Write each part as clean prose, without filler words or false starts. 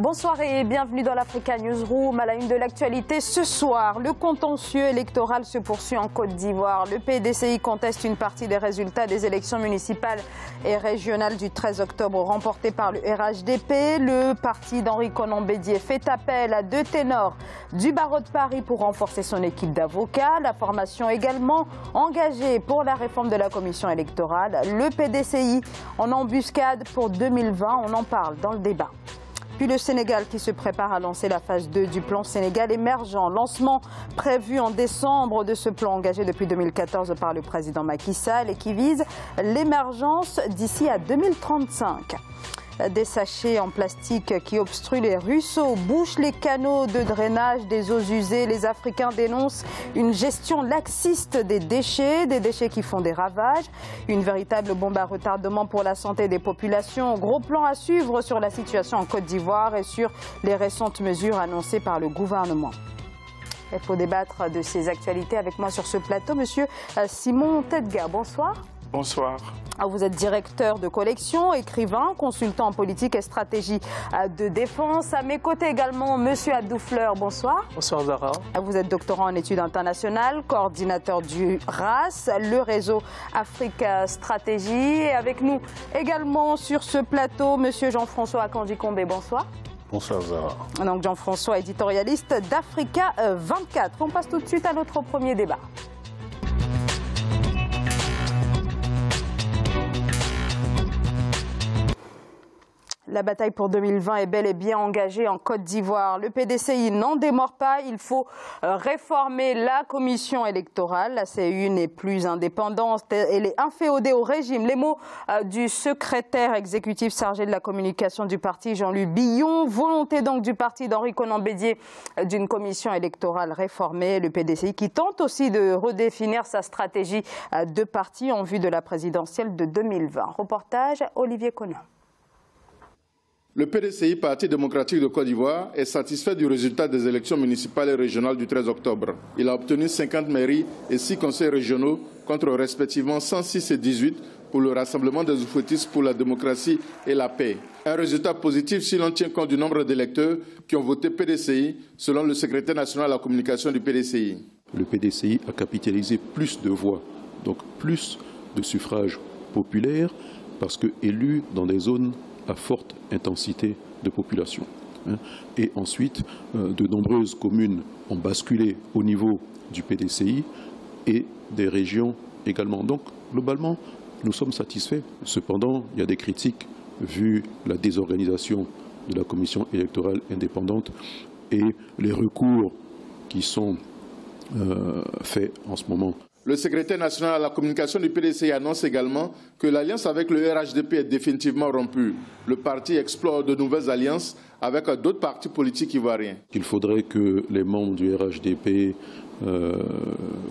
Bonsoir et bienvenue dans l'Africa Newsroom. À la une de l'actualité ce soir, le contentieux électoral se poursuit en Côte d'Ivoire. Le PDCI conteste une partie des résultats des élections municipales et régionales du 13 octobre remportées par le RHDP. Le parti d'Henri Konan Bédié fait appel à deux ténors du barreau de Paris pour renforcer son équipe d'avocats. La formation également engagée pour la réforme de la commission électorale. Le PDCI en embuscade pour 2020, on en parle dans le débat. Puis le Sénégal qui se prépare à lancer la phase 2 du plan Sénégal émergent. Lancement prévu en décembre de ce plan engagé depuis 2014 par le président Macky Sall et qui vise l'émergence d'ici à 2035. Des sachets en plastique qui obstruent les ruisseaux, bouchent les canaux de drainage des eaux usées. Les Africains dénoncent une gestion laxiste des déchets qui font des ravages. Une véritable bombe à retardement pour la santé des populations. Gros plan à suivre sur la situation en Côte d'Ivoire et sur les récentes mesures annoncées par le gouvernement. Il faut débattre de ces actualités avec moi sur ce plateau. Monsieur Simon Tedga, bonsoir. Bonsoir. Vous êtes directeur de collection, écrivain, consultant en politique et stratégie de défense. À mes côtés également, monsieur Abdou Fleur, bonsoir. Bonsoir Zara. Vous êtes doctorant en études internationales, coordinateur du RAS, le réseau Africa Stratégie. Et avec nous également sur ce plateau, monsieur Jean-François Akanji-Combé, bonsoir. Bonsoir Zara. Donc Jean-François, éditorialiste d'Africa 24. On passe tout de suite à notre premier débat. La bataille pour 2020 est bel et bien engagée en Côte d'Ivoire. Le PDCI n'en démord pas. Il faut réformer la commission électorale. La CEI n'est plus indépendante. Elle est inféodée au régime. Les mots du secrétaire exécutif chargé de la communication du parti, Jean-Luc Billon. Volonté donc du parti d'Henri Konan Bédié d'une commission électorale réformée. Le PDCI qui tente aussi de redéfinir sa stratégie de parti en vue de la présidentielle de 2020. Reportage Olivier Conan. Le PDCI, Parti démocratique de Côte d'Ivoire, est satisfait du résultat des élections municipales et régionales du 13 octobre. Il a obtenu 50 mairies et 6 conseils régionaux contre respectivement 106 et 18 pour le Rassemblement des oufouettistes pour la démocratie et la paix. Un résultat positif si l'on tient compte du nombre d'électeurs qui ont voté PDCI, selon le secrétaire national à la communication du PDCI. Le PDCI a capitalisé plus de voix, donc plus de suffrages populaires, parce que élus dans des zones à forte intensité de population. Et ensuite, de nombreuses communes ont basculé au niveau du PDCI et des régions également. Donc, globalement, nous sommes satisfaits. Cependant, il y a des critiques vu la désorganisation de la commission électorale indépendante et les recours qui sont faits en ce moment. Le secrétaire national à la communication du PDCI annonce également que l'alliance avec le RHDP est définitivement rompue. Le parti explore de nouvelles alliances avec d'autres partis politiques ivoiriens. Il faudrait que les membres du RHDP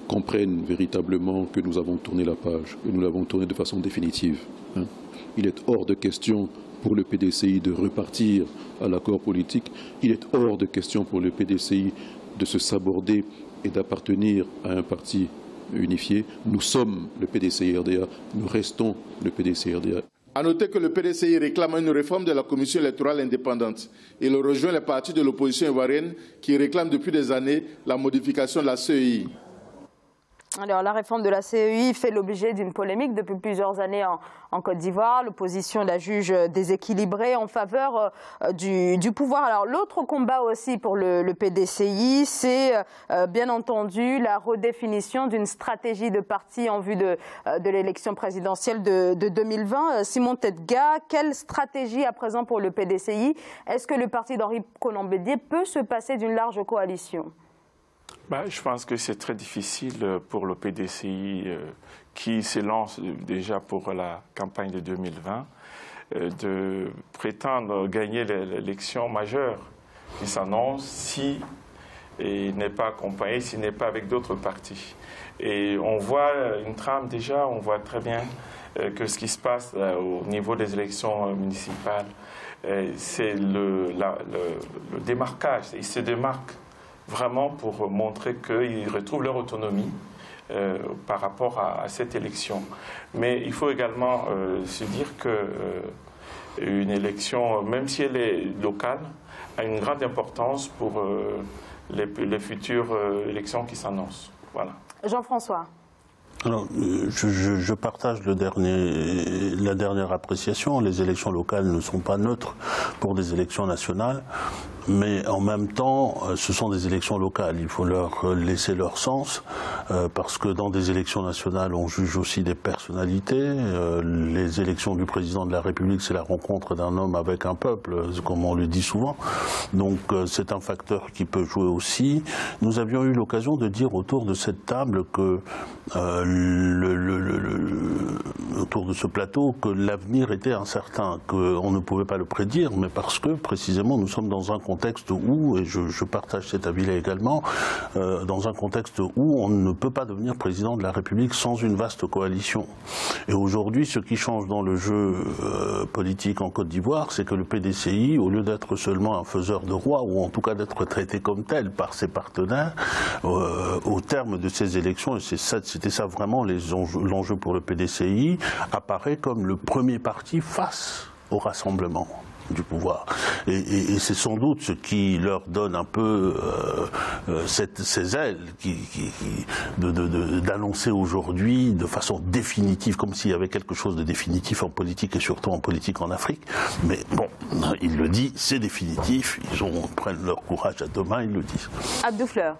comprennent véritablement que nous avons tourné la page et nous l'avons tournée de façon définitive. Il est hors de question pour le PDCI de repartir à l'accord politique. Il est hors de question pour le PDCI de se saborder et d'appartenir à un parti unifié. Nous sommes le PDCI-RDA, nous restons le PDCI-RDA. À noter que le PDCI réclame une réforme de la commission électorale indépendante. Il rejoint les partis de l'opposition ivoirienne qui réclament depuis des années la modification de la CEI. Alors, la réforme de la CEI fait l'objet d'une polémique depuis plusieurs années en Côte d'Ivoire. L'opposition la juge déséquilibrée en faveur du pouvoir. Alors, l'autre combat aussi pour le PDCI, c'est bien entendu la redéfinition d'une stratégie de parti en vue de l'élection présidentielle de 2020. Simon Tedga, quelle stratégie à présent pour le PDCI? Est-ce que le parti d'Henri Konan Bédié peut se passer d'une large coalition? Je pense que c'est très difficile pour le PDCI qui se lance déjà pour la campagne de 2020 de prétendre gagner l'élection majeure qui s'annonce si il n'est pas accompagné, s'il n'est pas avec d'autres partis. Et on voit une trame déjà, on voit très bien que ce qui se passe au niveau des élections municipales, c'est le démarquage, ils se démarquent vraiment pour montrer qu'ils retrouvent leur autonomie par rapport à cette élection. Mais il faut également se dire qu'une élection, même si elle est locale, a une grande importance pour les futures élections qui s'annoncent. Voilà. Jean-François. Alors, je partage la dernière appréciation. Les élections locales ne sont pas neutres pour des élections nationales, mais en même temps, ce sont des élections locales. Il faut leur laisser leur sens, parce que dans des élections nationales, on juge aussi des personnalités. Les élections du président de la République, c'est la rencontre d'un homme avec un peuple, comme on le dit souvent. Donc, c'est un facteur qui peut jouer aussi. Nous avions eu l'occasion de dire autour de cette table que autour de ce plateau, que l'avenir était incertain, qu'on ne pouvait pas le prédire, mais parce que précisément nous sommes dans un contexte où, et je partage cet avis-là également, dans un contexte où on ne peut pas devenir président de la République sans une vaste coalition. Et aujourd'hui, ce qui change dans le jeu politique en Côte d'Ivoire, c'est que le PDCI, au lieu d'être seulement un faiseur de roi, ou en tout cas d'être traité comme tel par ses partenaires, au terme de ces élections, et c'était ça vraiment l'enjeu pour le PDCI, apparaît comme le premier parti face au rassemblement du pouvoir. Et c'est sans doute ce qui leur donne un peu ces ailes d'annoncer aujourd'hui de façon définitive, comme s'il y avait quelque chose de définitif en politique et surtout en politique en Afrique. Mais bon, il le dit, c'est définitif, ils prennent leur courage à deux mains, ils le disent. Abdou Fleur.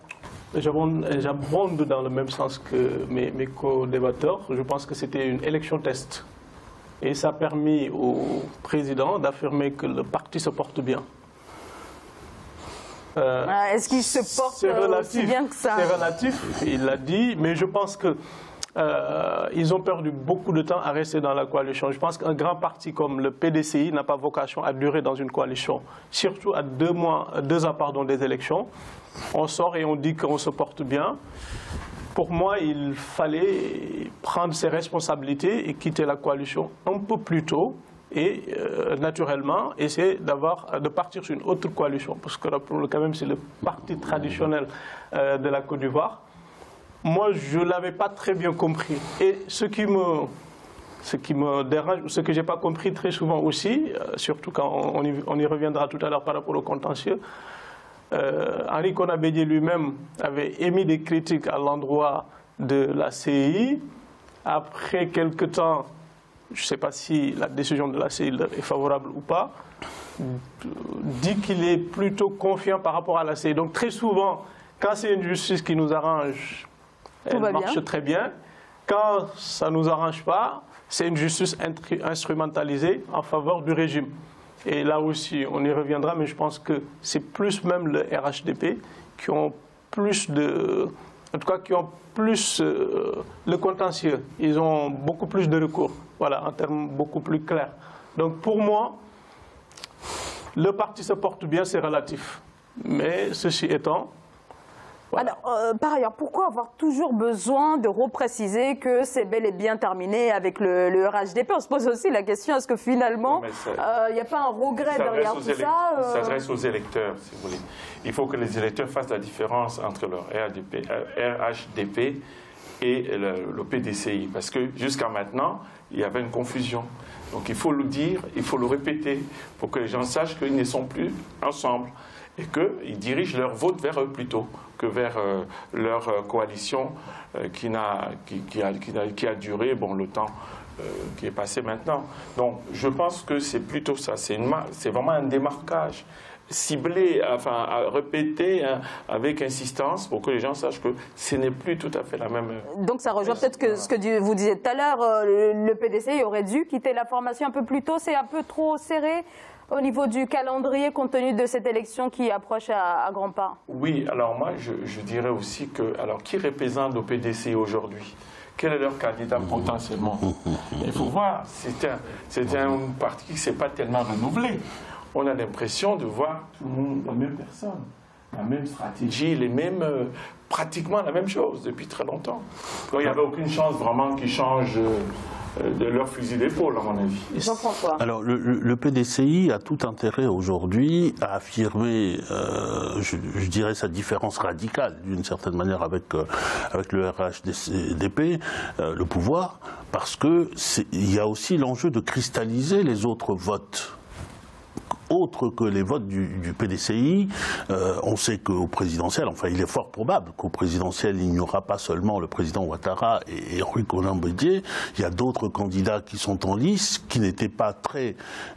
J'abonde dans le même sens que mes co-débatteurs. Je pense que c'était une élection test. Et ça a permis au président d'affirmer que le parti se porte bien. Est-ce qu'il se porte aussi bien que ça? C'est relatif, il l'a dit, mais je pense que ils ont perdu beaucoup de temps à rester dans la coalition. Je pense qu'un grand parti comme le PDCI n'a pas vocation à durer dans une coalition, surtout à 2 ans des élections. On sort et on dit qu'on se porte bien. Pour moi, il fallait prendre ses responsabilités et quitter la coalition un peu plus tôt et naturellement essayer de partir sur une autre coalition. Parce que quand même, c'est le parti traditionnel de la Côte d'Ivoire. Moi, je ne l'avais pas très bien compris. Et ce qui me dérange, ce que je n'ai pas compris très souvent aussi, surtout quand on y reviendra tout à l'heure par rapport au contentieux, Henri Konabédié lui-même avait émis des critiques à l'endroit de la CEI. Après quelque temps, je ne sais pas si la décision de la CEI est favorable ou pas, dit qu'il est plutôt confiant par rapport à la CEI. Donc très souvent, quand c'est une justice qui nous arrange, elle marche très bien. Quand ça ne nous arrange pas, c'est une justice instrumentalisée en faveur du régime. Et là aussi, on y reviendra, mais je pense que c'est plus même le RHDP qui ont plus de... En tout cas, qui ont plus le contentieux. Ils ont beaucoup plus de recours, voilà, en termes beaucoup plus clairs. Donc pour moi, le parti se porte bien, c'est relatif. Mais ceci étant... Voilà. Alors, par ailleurs, pourquoi avoir toujours besoin de repréciser que c'est bel et bien terminé avec le RHDP? On se pose aussi la question, est-ce que finalement, il n'y a pas un regret derrière tout ça Ça s'adresse aux électeurs, si vous voulez. Il faut que les électeurs fassent la différence entre leur RHDP et le PDCI. Parce que jusqu'à maintenant, il y avait une confusion. Donc il faut le dire, il faut le répéter, pour que les gens sachent qu'ils ne sont plus ensemble. Et qu'ils dirigent leur vote vers eux plutôt que vers leur coalition qui a duré le temps qui est passé maintenant. Donc je pense que c'est plutôt ça, c'est vraiment un démarquage ciblé, enfin à répéter avec insistance pour que les gens sachent que ce n'est plus tout à fait la même... Donc ça rejoint peut-être que ce que vous disiez tout à l'heure, le PDCI aurait dû quitter la formation un peu plus tôt, c'est un peu trop serré au niveau du calendrier, compte tenu de cette élection qui approche à grands pas? Oui, alors moi, je dirais aussi que... Alors, qui représente le PDCI aujourd'hui? Quel est leur candidat potentiellement? Il faut voir, c'est un parti qui ne s'est pas tellement renouvelé. On a l'impression de voir tout le monde, la même personne, la même stratégie, pratiquement la même chose depuis très longtemps. Donc, il n'y avait aucune chance vraiment qu'ils changent... de leur fusil d'épaule, à mon avis. Jean-François. Alors, le PDCI a tout intérêt aujourd'hui à affirmer, je dirais, sa différence radicale, d'une certaine manière, avec le RHDP, le pouvoir, parce qu'il y a aussi l'enjeu de cristalliser les autres votes autres que les votes du PDCI. On sait qu'au présidentiel, enfin il est fort probable qu'au présidentiel il n'y aura pas seulement le président Ouattara et Henri Konan Bédié, il y a d'autres candidats qui sont en lice, qui n'étaient pas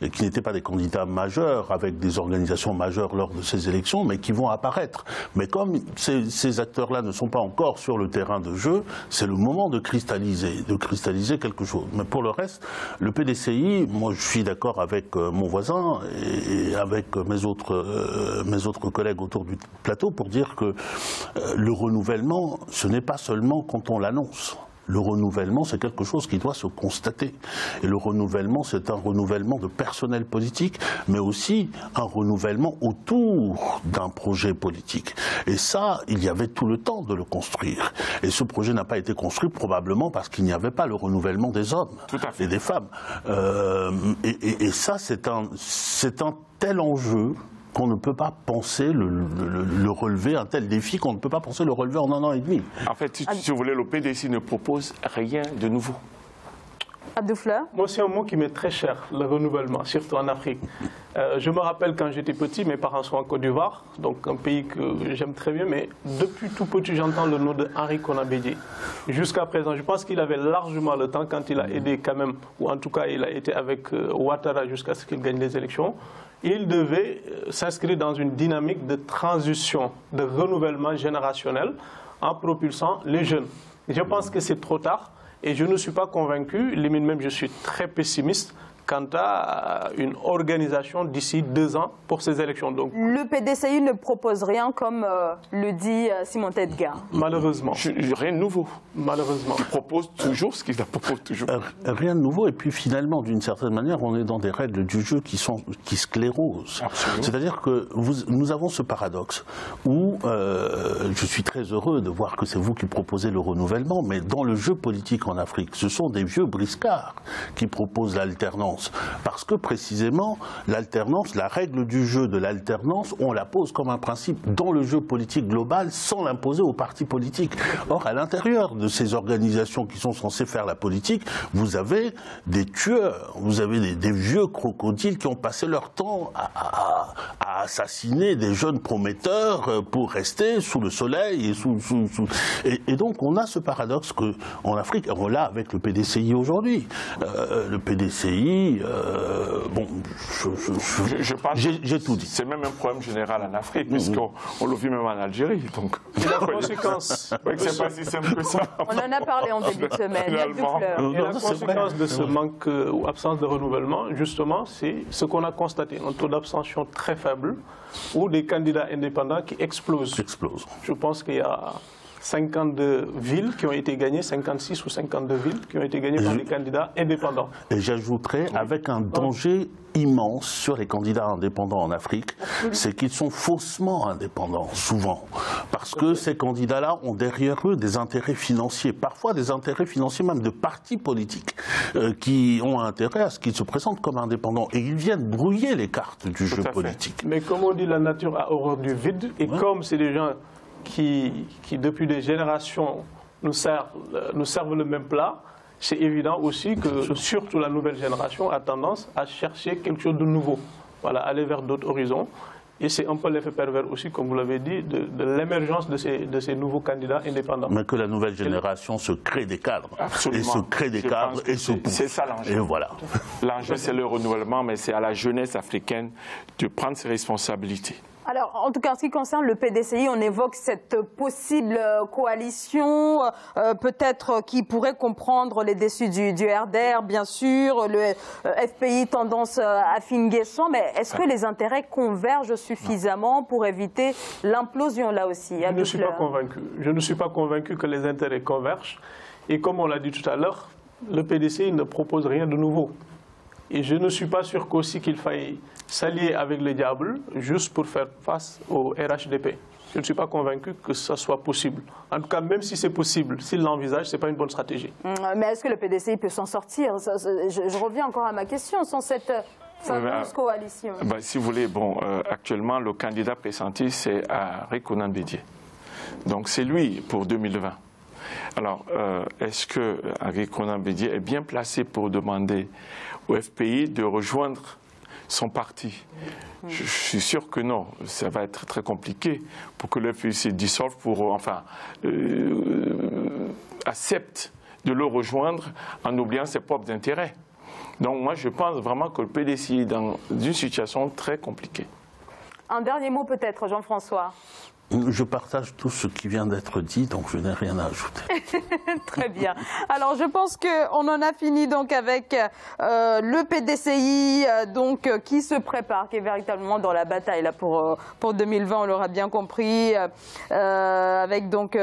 des candidats majeurs avec des organisations majeures lors de ces élections, mais qui vont apparaître. Mais comme ces acteurs-là ne sont pas encore sur le terrain de jeu, c'est le moment de cristalliser quelque chose. Mais pour le reste, le PDCI, moi je suis d'accord avec mon voisin et avec mes autres collègues autour du plateau pour dire que le renouvellement, ce n'est pas seulement quand on l'annonce. Le renouvellement, c'est quelque chose qui doit se constater. Et le renouvellement, c'est un renouvellement de personnel politique, mais aussi un renouvellement autour d'un projet politique. Et ça, il y avait tout le temps de le construire. Et ce projet n'a pas été construit probablement parce qu'il n'y avait pas le renouvellement des hommes et des femmes. Et ça, c'est un tel enjeu qu'on ne peut pas penser le relever, un tel défi qu'on ne peut pas penser le relever en 1 an et demi. En fait, si vous voulez, le PDCI ne propose rien de nouveau. Abdou Fleur. Moi, c'est un mot qui m'est très cher, le renouvellement, surtout en Afrique. Je me rappelle quand j'étais petit, mes parents sont en Côte d'Ivoire, donc un pays que j'aime très bien, mais depuis tout petit, j'entends le nom de Henri Konan Bédié. Jusqu'à présent, je pense qu'il avait largement le temps quand il a aidé quand même, ou en tout cas, il a été avec Ouattara jusqu'à ce qu'il gagne les élections. Il devait s'inscrire dans une dynamique de transition, de renouvellement générationnel en propulsant les jeunes. Je pense que c'est trop tard et je ne suis pas convaincu, limite même je suis très pessimiste quant à une organisation d'ici 2 ans pour ces élections. Donc, le PDCI ne propose rien comme le dit Simon Tedgar. Malheureusement. Rien de nouveau. Malheureusement. Il propose toujours ce qu'il propose toujours. Rien de nouveau. Et puis finalement, d'une certaine manière, on est dans des règles du jeu qui sclérosent. C'est-à-dire que nous avons ce paradoxe où je suis très heureux de voir que c'est vous qui proposez le renouvellement, mais dans le jeu politique en Afrique, ce sont des vieux briscards qui proposent l'alternance. Parce que précisément, l'alternance, la règle du jeu de l'alternance, on la pose comme un principe dans le jeu politique global sans l'imposer aux partis politiques. Or, à l'intérieur de ces organisations qui sont censées faire la politique, vous avez des tueurs, vous avez des vieux crocodiles qui ont passé leur temps à assassiner des jeunes prometteurs pour rester sous le soleil. Et donc, on a ce paradoxe qu'en Afrique, on l'a avec le PDCI aujourd'hui. Le PDCI, j'ai tout dit. C'est même un problème général en Afrique, puisqu'on le vit même en Algérie. Donc, la conséquence, c'est pas si simple que ça. On en a parlé en début de semaine. Et la conséquence de ce manque ou absence de renouvellement, justement, c'est ce qu'on a constaté, un taux d'abstention très faible, ou des candidats indépendants qui explosent. Je pense qu'il y a 52 villes qui ont été gagnées, 56 ou 52 villes qui ont été gagnées par des candidats indépendants. Et j'ajouterais, avec un danger immense sur les candidats indépendants en Afrique, c'est qu'ils sont faussement indépendants, souvent. Parce que ces candidats-là ont derrière eux des intérêts financiers, parfois des intérêts financiers même de partis politiques, qui ont intérêt à ce qu'ils se présentent comme indépendants. Et ils viennent brouiller les cartes du jeu politique. Mais comme on dit, la nature a horreur du vide, et comme c'est des gens qui, depuis des générations, nous servent le même plat, c'est évident aussi que surtout la nouvelle génération a tendance à chercher quelque chose de nouveau, voilà, aller vers d'autres horizons. Et c'est un peu l'effet pervers aussi, comme vous l'avez dit, de l'émergence de ces nouveaux candidats indépendants. Mais que la nouvelle génération se crée des cadres. Absolument. Et se crée des cadres et se pousse. C'est ça l'enjeu. Et voilà. L'enjeu, c'est le renouvellement, mais c'est à la jeunesse africaine de prendre ses responsabilités. Alors, en tout cas, en ce qui concerne le PDCI, on évoque cette possible coalition, peut-être qui pourrait comprendre les déçus du RDR, bien sûr, le FPI tendance à Finguesson, mais est-ce que les intérêts convergent suffisamment pour éviter l'implosion là aussi? Je ne suis pas convaincu. Je ne suis pas convaincu que les intérêts convergent. Et comme on l'a dit tout à l'heure, le PDCI ne propose rien de nouveau. Et je ne suis pas sûr qu'aussi qu'il faille s'allier avec le diable juste pour faire face au RHDP. Je ne suis pas convaincu que ça soit possible. En tout cas, même si c'est possible, s'il l'envisage, ce n'est pas une bonne stratégie. Mais est-ce que le PDCI peut s'en sortir? Je reviens encore à ma question, sans cette fameuse coalition. Si vous voulez, actuellement, le candidat pressenti, c'est Henri Konan Bédié. Donc c'est lui pour 2020. Alors, est-ce que Henri Konan Bédié est bien placé pour demander au FPI de rejoindre son parti. Je suis sûr que non, ça va être très compliqué pour que le FPI se dissolve, accepte de le rejoindre en oubliant ses propres intérêts. Donc moi, je pense vraiment que le PDCI est dans une situation très compliquée. Un dernier mot peut-être, Jean-François. Je partage tout ce qui vient d'être dit, donc je n'ai rien à ajouter. Très bien. Alors, je pense qu'on en a fini donc avec le PDCI qui se prépare, qui est véritablement dans la bataille là, pour 2020, on l'aura bien compris,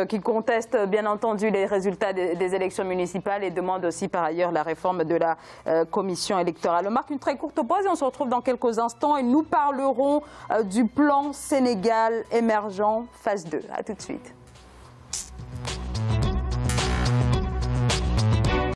qui conteste bien entendu les résultats des élections municipales et demande aussi par ailleurs la réforme de la commission électorale. On marque une très courte pause et on se retrouve dans quelques instants et nous parlerons du plan Sénégal émergent phase 2. À tout de suite.